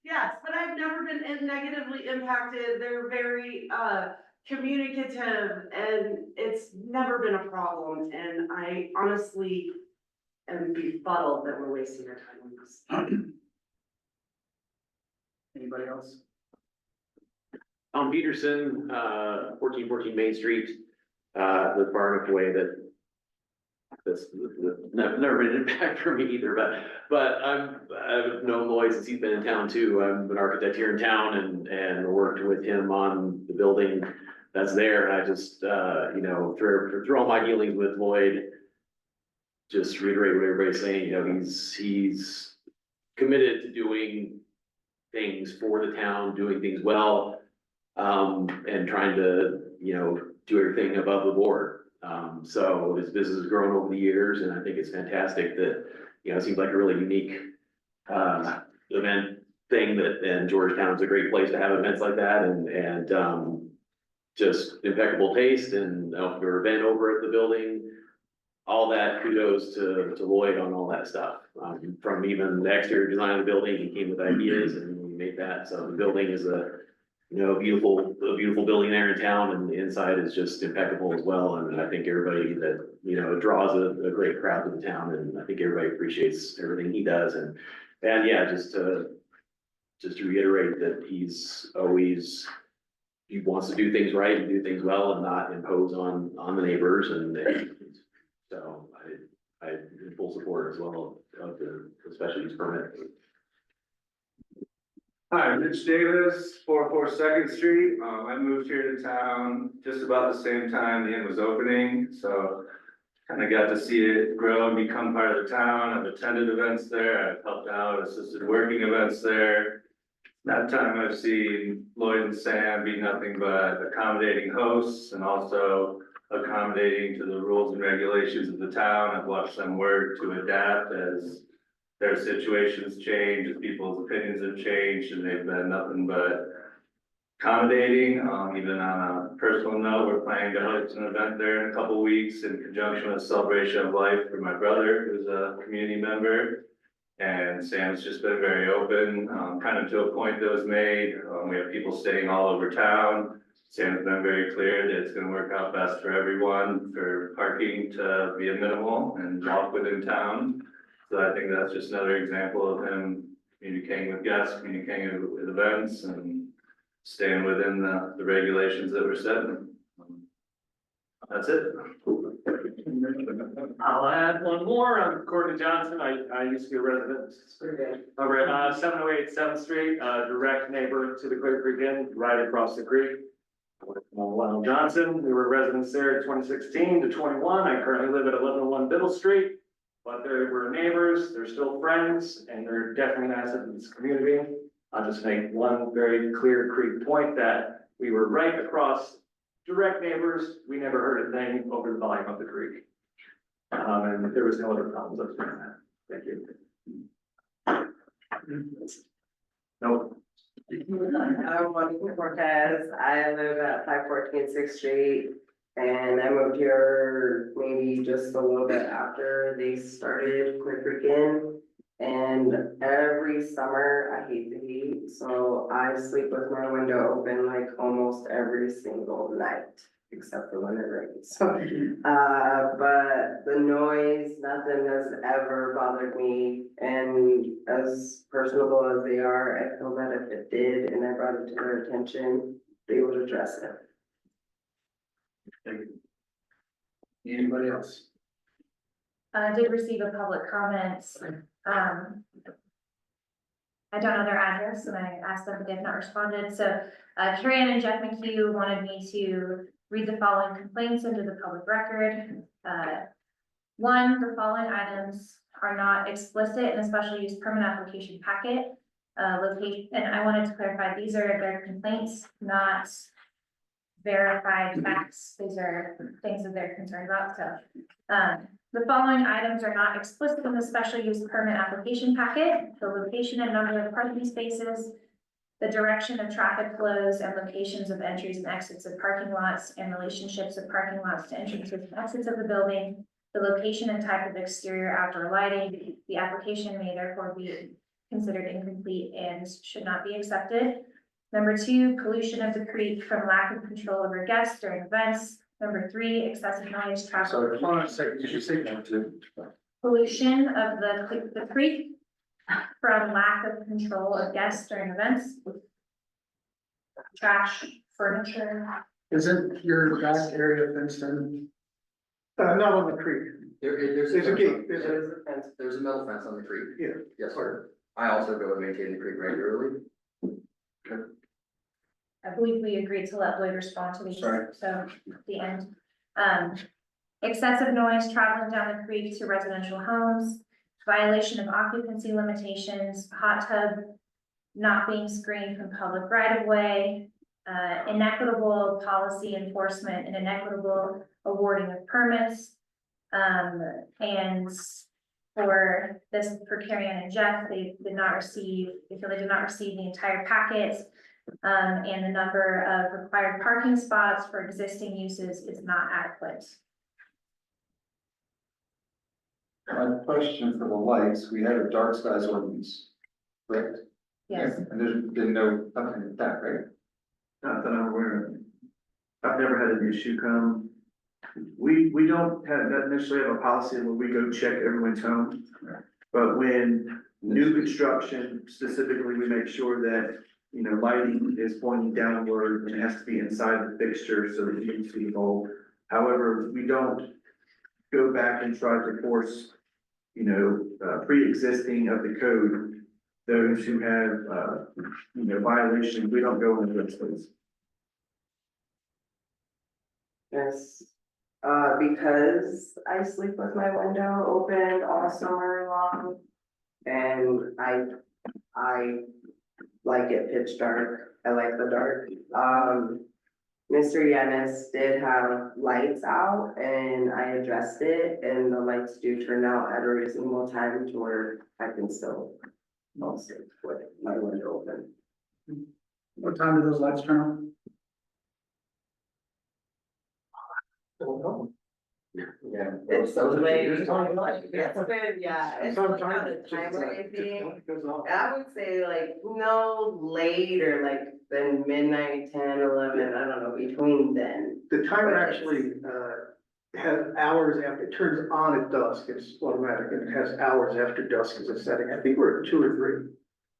Yes, but I've never been negatively impacted. They're very, communicative and it's never been a problem. And I honestly am befuddled that we're wasting our time on this. Anybody else? Peterson, 1414 Main Street, live far enough away that that's never been an impact for me either, but I've known Lloyd since he's been in town too. I'm an architect here in town and worked with him on the building that's there. And I just, you know, through all my dealings with Lloyd, just reiterate what everybody's saying, you know, he's committed to doing things for the town, doing things well, and trying to, you know, do everything above the board. So his business has grown over the years, and I think it's fantastic that, you know, it seems like a really unique, event thing and Georgetown's a great place to have events like that and just impeccable taste and outdoor event over at the building. All that kudos to Lloyd on all that stuff. From even the exterior design of the building, he came with ideas and we made that. So the building is a beautiful building there in town, and the inside is just impeccable as well. And I think everybody that, you know, draws a great crowd to the town, and I think everybody appreciates everything he does. And yeah, just to reiterate that he wants to do things right and do things well and not impose on the neighbors. And so I in full support as well of the special use permit. Hi, Mitch Davis, 442 Second Street. I moved here to town just about the same time the inn was opening, so kind of got to see it grow and become part of the town. I've attended events there, I've helped out, assisted working events there. That time I've seen Lloyd and Sam be nothing but accommodating hosts and also accommodating to the rules and regulations of the town. I've watched them work to adapt as their situations change, as people's opinions have changed, and they've been nothing but accommodating. Even on a personal note, we're planning to host an event there in a couple weeks in conjunction with Celebration of Life for my brother, who's a community member. And Sam's just been very open, kind of to a point that was made. We have people staying all over town. Sam's been very clear that it's gonna work out best for everyone, for parking to be a minimal and walk within town. So I think that's just another example of him communicating with guests, communicating with events, and staying within the regulations that were set. That's it. I'll add one more. I'm Courtney Johnson. I used to be a resident over at 708 7th Street, direct neighbor to the Clear Creek Inn, right across the creek. Lionel Johnson, we were residents there 2016 to 21. I currently live at 1101 Biddle Street. But they were neighbors, they're still friends, and they're definitely an asset in this community. I'll just make one very clear creek point that we were right across, direct neighbors. We never heard a thing over the volume of the creek. And there was no other problems up there. Thank you. No. I'm Monica Cortez. I live at 514 6th Street. And I moved here maybe just a little bit after they started Clear Creek Inn. And every summer, I hate the heat, so I sleep with my window open like almost every single night, except for when it rains. But the noise, nothing has ever bothered me. And as personable as they are, I feel that if it did and I brought it to their attention, they would address it. Thank you. Anybody else? I did receive a public comment. I don't know their address and I asked them, but they have not responded. So Carrie Ann and Jeff McHugh wanted me to read the following complaints into the public record. One, the following items are not explicit in a special use permit application packet. location, and I wanted to clarify, these are their complaints, not verified facts. These are things that they're concerned about, so. The following items are not explicit in the special use permit application packet: the location and number of parking spaces, the direction of traffic flows and locations of entries and exits of parking lots and relationships of parking lots to entrances and exits of the building, the location and type of exterior outdoor lighting. The application may therefore be considered incomplete and should not be accepted. Number 2, pollution of the creek from lack of control over guests during events. Number 3, excessive noise, traffic. Sorry, hold on a second, did you say that too? Pollution of the creek from lack of control of guests during events. Trash, furniture. Isn't your back area fenced in? Not on the creek. There's There's a fence gate, on- there's a- fence, there's a metal fence on the creek. Yeah. Yes, sir. I also go and maintain the creek regularly. I believe we agreed to let Lloyd respond to these, Sorry. so at the end. Excessive noise traveling down the creek to residential homes, violation of occupancy limitations, hot tub not being screened from public right of way, inequitable policy enforcement and inequitable awarding of permits. And for this, for Carrie Ann and Jeff, they did not receive, they feel they did not receive the entire packet. And the number of required parking spots for existing uses is not adequate. My question for the lights, we have a dark skies ordinance, correct? Yes, And there's been nothing with that, right? Not that I'm aware of. I've never had an issue come. We don't have, not necessarily have a policy where we go check everyone's home. But when new construction, specifically, we make sure that, you know, lighting is pointing downward and it has to be inside the fixture so that you can see the hole. However, we don't go back and try to force, you know, pre-existing of the code, those who have, you know, violations, we don't go into those things. Yes, because I sleep with my window open all summer long. And I like it pitch dark, I like the dark. Mr. Yanis did have lights out and I addressed it and the lights do turn out at a reasonable time to where I can still sleep with my window open. What time do those lights turn on? Yeah. It's so late, it's been, yeah, it's not a timer thing. I would say like no later, like than midnight, 10, 11, I don't know, between then. The timer actually, has hours after, it turns on at dusk, it's automatic, and it has hours after dusk as a setting. I think we're at 2 or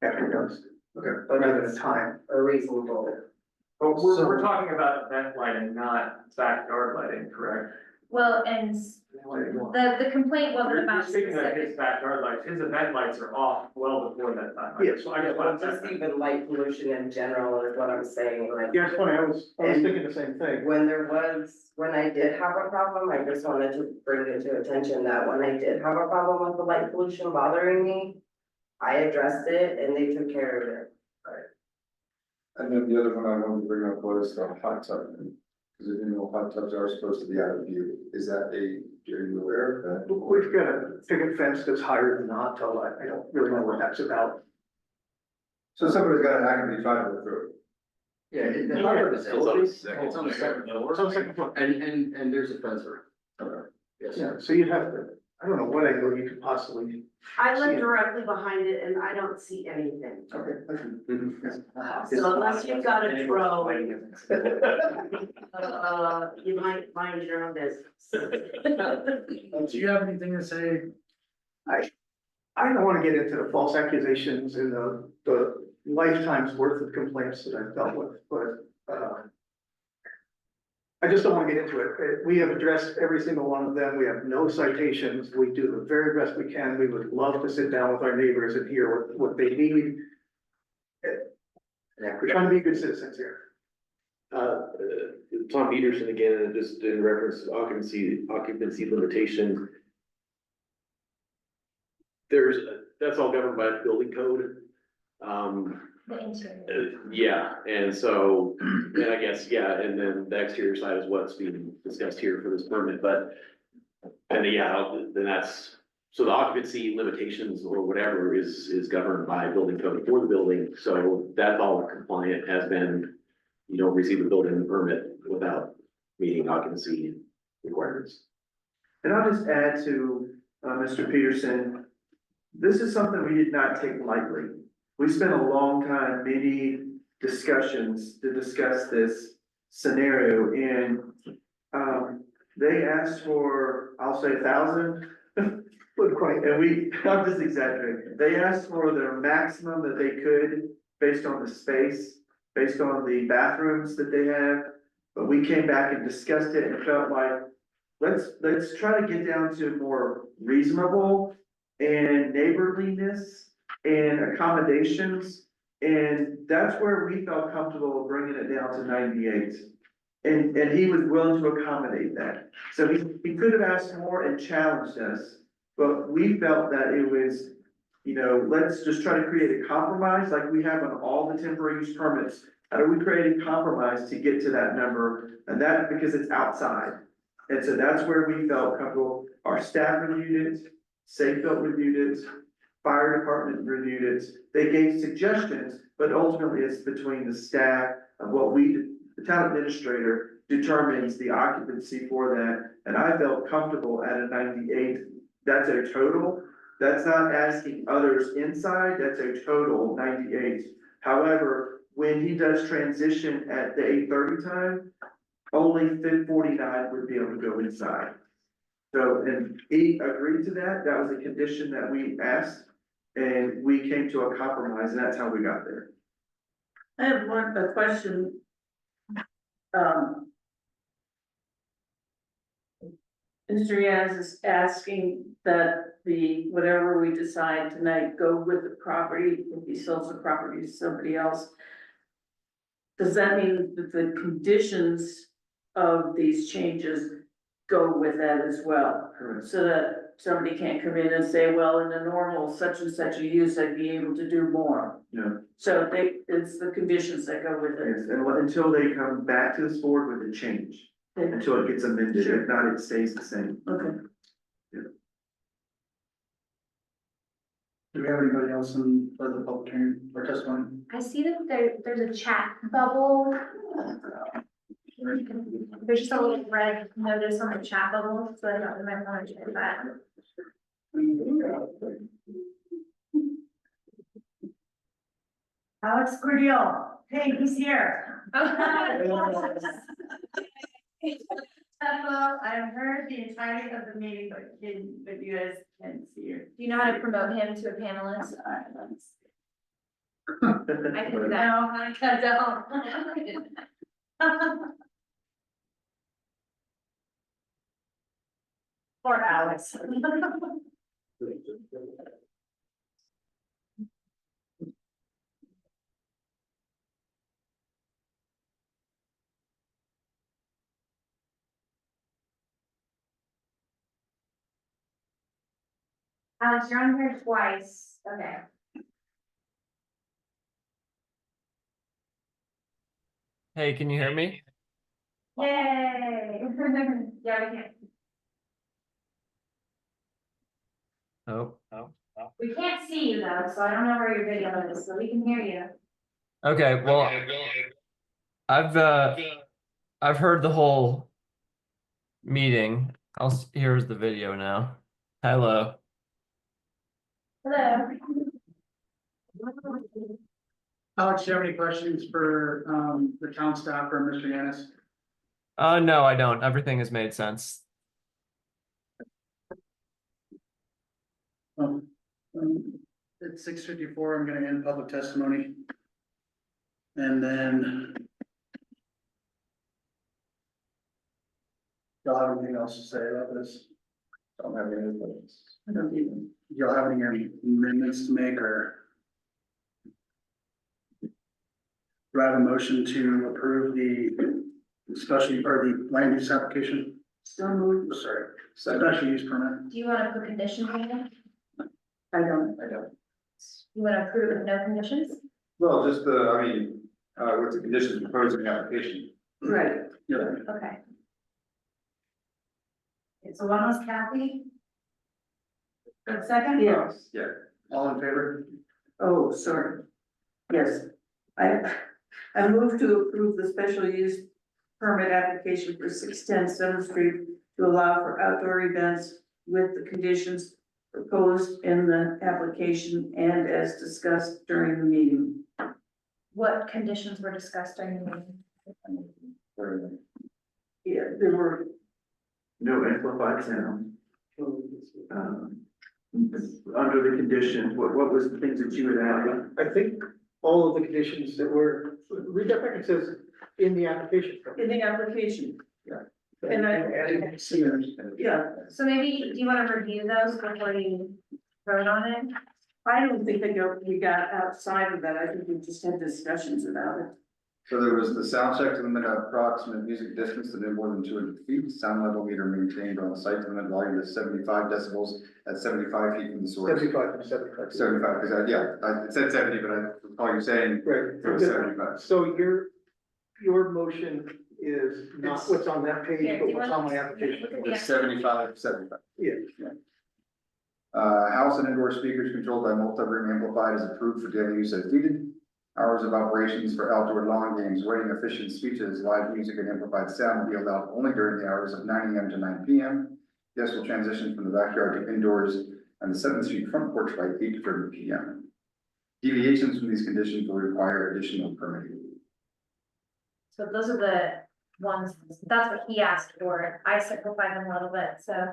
3 after dusk. Okay. Rather than a time. A reasonable. But we're talking about event lighting, not backyard lighting, correct? well, and the complaint wasn't You're about speaking of his specific. backyard lights, his event lights are off well before that time. Yes. So I just Well, want just to. even light pollution in general is what I'm saying, like. Yeah, it's funny, I was thinking the same thing. When I did have a problem, I just wanted to bring it to attention that when I did have a problem with the light pollution bothering me, I addressed it and they took care of it. And then the other one I wanted to bring up was the hot tub, because I didn't know hot tubs are supposed to be out of view. Is that are you aware of that? We've got a picket fence that's higher than the hot tub, I don't really know what that's about. So somebody's got to actively try to look through it. Yeah, the higher It's on facility, the second it's on the second floor. So second floor. And there's a fencer. Yes. Yeah, so you'd have to, I don't know what angle you could possibly. I See live it. directly behind it and I don't see anything. Okay, thank you. So unless you've got a drone, you might mind your own business. Do you have anything to say? I don't wanna get into the false accusations and the lifetime's worth of complaints that I've dealt with, but, I just don't wanna get into it. We have addressed every single one of them. We have no citations. We do the very best we can. We would love to sit down with our neighbors and hear what they need. We're trying to be good citizens here. Tom Peterson again, just in reference to occupancy limitation. That's all governed by building code. The interior. Yeah, and so, and I guess, yeah, and then the exterior side is what's being discussed here for this permit, but. And yeah, then that's, so the occupancy limitations or whatever is governed by building code for the building, so that's all compliant has been. You don't receive a building permit without meeting occupancy requirements. And I'll just add to, Mr. Peterson, this is something we did not take lightly. We spent a long time, many discussions to discuss this scenario and, they asked for, I'll say 1,000. But quite, And we, I'm just exaggerating, they asked for their maximum that they could, based on the space, based on the bathrooms that they have. But we came back and discussed it and felt like, let's try to get down to more reasonable and neighborliness and accommodations. And that's where we felt comfortable bringing it down to 98. And he was willing to accommodate that. So he could have asked more and challenged us, but we felt that it was, you know, let's just try to create a compromise like we have on all the temporary use permits. How do we create a compromise to get to that number? And that because it's outside. And so that's where we felt comfortable. Our staff reviewed it, Safebuilt reviewed it, fire department reviewed it. They gave suggestions, but ultimately it's between the staff of what the town administrator determines the occupancy for that. And I felt comfortable at a 98. That's a total. That's not asking others inside. That's a total 98. However, when he does transition at the 8:30 time, only 49 would be able to go inside. So, and he agreed to that. That was a condition that we asked. And we came to a compromise, and that's how we got there. I have a question. Mr. Yaz is asking that whatever we decide tonight, go with the property, if he sells the property to somebody else. Does that mean that the conditions of these changes go with that as well? Correct. So that somebody can't come in and say, well, in a normal such and such a use, I'd be able to do more. No. So it's the conditions that go with it. Yes, and until they come back to this board with a change, until it gets amended, if not, it stays the same. Okay. Do we have anybody else in for the public hearing or testimony? I see that there's a chat bubble. There's just a little red notice on the chat bubble, so I thought we might want to check that. Alex Cordial, hey, he's here. I've heard the entirety of the meeting, but you guys can't see her. Do you know how to promote him to a panelist? I can do that. No, I don't. Poor Alex. Alex, you're on here twice. Okay. Hey, can you hear me? Yay. Yeah, we can. Oh, We can't see you though, so I don't know where your video is, so we can hear you. okay, well, I've heard the whole meeting. Here's the video now. Hello. Hello. Alex, do you have any questions for, the town staff or Mr. Yanis? No, I don't. Everything has made sense. It's 6:54, I'm gonna end public testimony. And then. Y'all have anything else to say about this? Don't have any questions. I don't even. Y'all have any amendments to make or? Do I have a motion to approve the special, or the land use application? So moved. Sorry, special use permit. Do you want to put conditions on it? I don't. You want to approve with no conditions? Well, just with the conditions proposed in the application. Right. Okay. So one was Kathy. Good second? Yes. Yeah. All in favor? Oh, sorry. Yes, I move to approve the special use permit application for 610 7th Street to allow for outdoor events with the conditions proposed in the application and as discussed during the meeting. What conditions were discussed during the meeting? Yeah, there were, No amplified sound. Under the conditions, what was the things that you had added? I think all of the conditions that were, read that back, it says in the application. in the application. Yeah. And yeah, So maybe, do you want to review those before you vote on it? I don't think we got outside of that. I think we just had discussions about it. So there was the sound check to limit approximate music distance to no more than 200 feet, sound level meter maintained on site to limit volume to 75 decibels at 75 feet from the source. 75 and 75. 75, because it said 70, but I recall you saying Right. it was 75. So your motion is not what's on that page, Here, do but you what's want- on my application. Look at the It's 75. Yeah. House and indoor speakers controlled by multi-room amplified is approved for daily use as needed. Hours of operations for outdoor lawn games, wedding officiant speeches, live music and amplified sound will be allowed only during the hours of 9 AM to 9 PM. Guests will transition from the backyard to indoors and the 7th Street front porch by 8:30 PM. Deviations from these conditions will require additional permitting. So those are the ones, that's what he asked for. I simplified them a little bit, so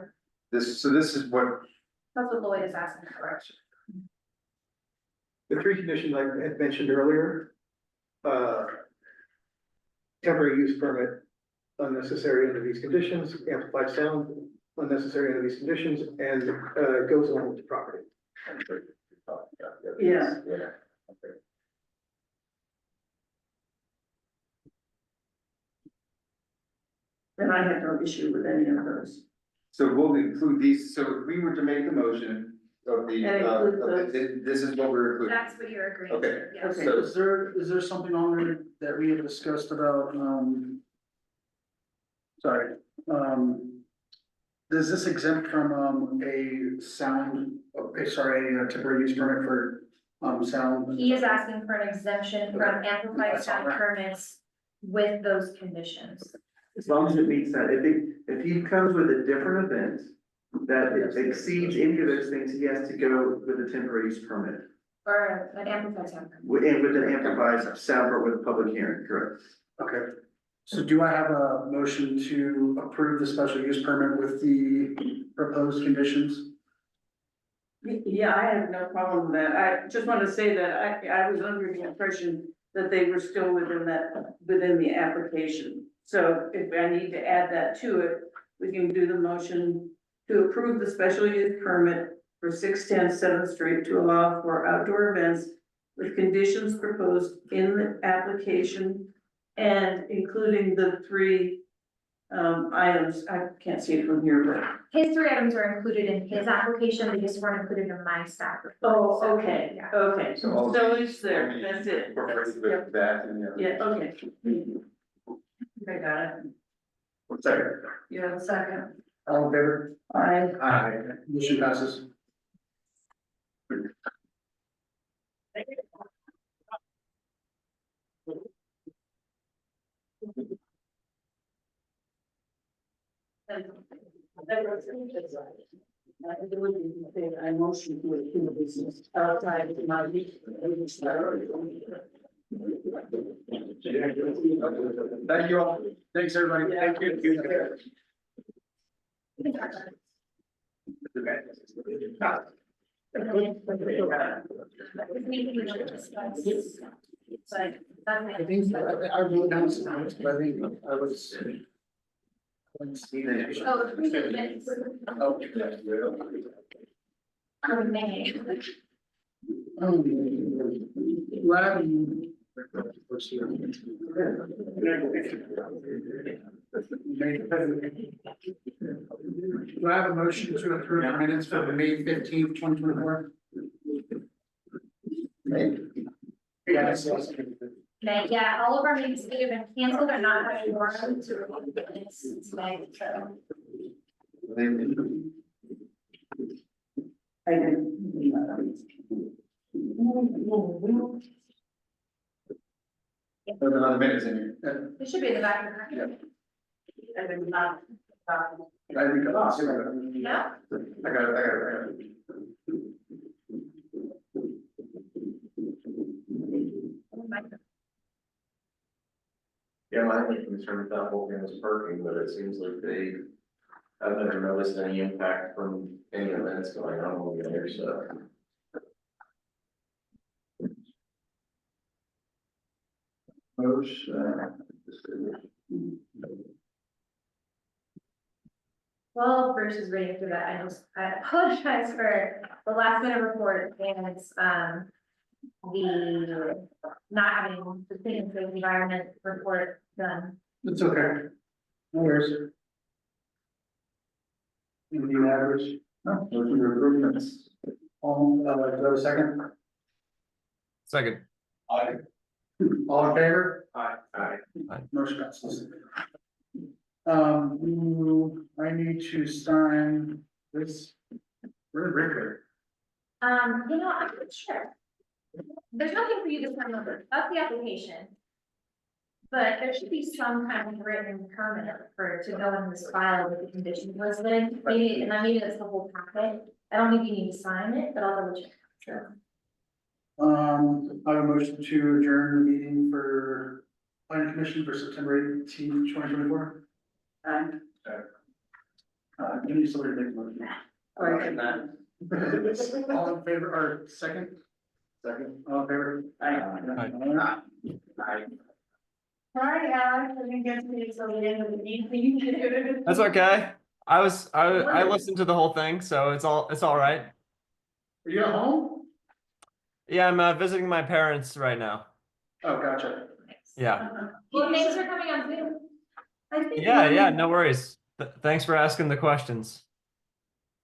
This is what, that's what Lloyd is asking for. The three conditions I had mentioned earlier. Temporary use permit, unnecessary under these conditions, amplified sound, unnecessary under these conditions, and goes along with the property. Yeah. And I had no issue with any of those. so we'll include these, so if we were to make the motion of the, And include this is what we're including. That's what you're agreeing Okay. to, yes. Okay. So- Is there something on there that we had discussed about, does this exempt from, a sound, a temporary use permit for, sound? He is asking for an exemption from amplified That's all sound right. permits with those conditions. As long as it meets that, if he comes with a different event that exceeds any of those things, he has to go with a temporary use permit. Or an amplified sound permit. With an amplified sound or with a public hearing, correct? Okay, so do I have a motion to approve the special use permit with the proposed conditions? Yeah, I have no problem with that. I just want to say that I was under the impression that they were still within the application. So if I need to add that to it, we can do the motion to approve the special use permit for 610 7th Street to allow for outdoor events with conditions proposed in the application and including the three items. I can't see it from here, but. His three items are included in his application, they just weren't included in my staff report. Oh, So, okay, yeah. okay. So all- So it's there, that's it. Incorporated Yep. with that and the other. Yeah, okay. I got it. One second. You have a second? All in favor? Aye. Motion passes. I motion to approve business outside of my week. Thank you all. Thanks, everybody. Thank you. I think I wrote down some notes, but I think I was. Oh, minutes. Oh. Oh, May. Do I have a motion to approve the minutes for the May 15th, 2024? Yeah, Yeah, all of our meetings have been canceled or not having more to review the minutes tonight, so. I didn't. There's another minutes in here. It should be in the back of the packet. I did not. I think, Yeah. I got it. Yeah, my only concern with that whole thing was parking, but it seems like they. I've never noticed any impact from any events going on over there, so. Well, Bruce is reading through that, I apologize for the last minute report and, the not having the clean and safe environment report done. It's okay. No worries. Any average? No, those are improvements. Do I have a second? Second. All in favor? Aye. Motion passes. I need to sign this. Where's Rick? I'm not sure. There's nothing for you to sign over, that's the application. But there should be some kind of written permit for, to go in this file with the conditions listed, maybe, and I mean, that's the whole packet. I don't think you need to sign it, but I'll double check. Sure. I have a motion to adjourn the meeting for planning commission for September 18th, 2024. Give me somebody to make a motion. All in favor, or second? Second, all in favor? Aye. Sorry, Alex, I didn't get to you till the end of the meeting. That's okay. I listened to the whole thing, so it's all right. Are you at home? Yeah, I'm visiting my parents right now. Oh, gotcha. Yeah. Well, thanks for coming on Zoom. I think. Yeah, no worries. Thanks for asking the questions.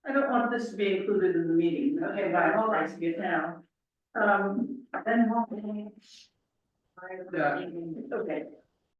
I don't want this to be included in the meeting, okay, but I'm all right to get now. Then. Yeah. Okay,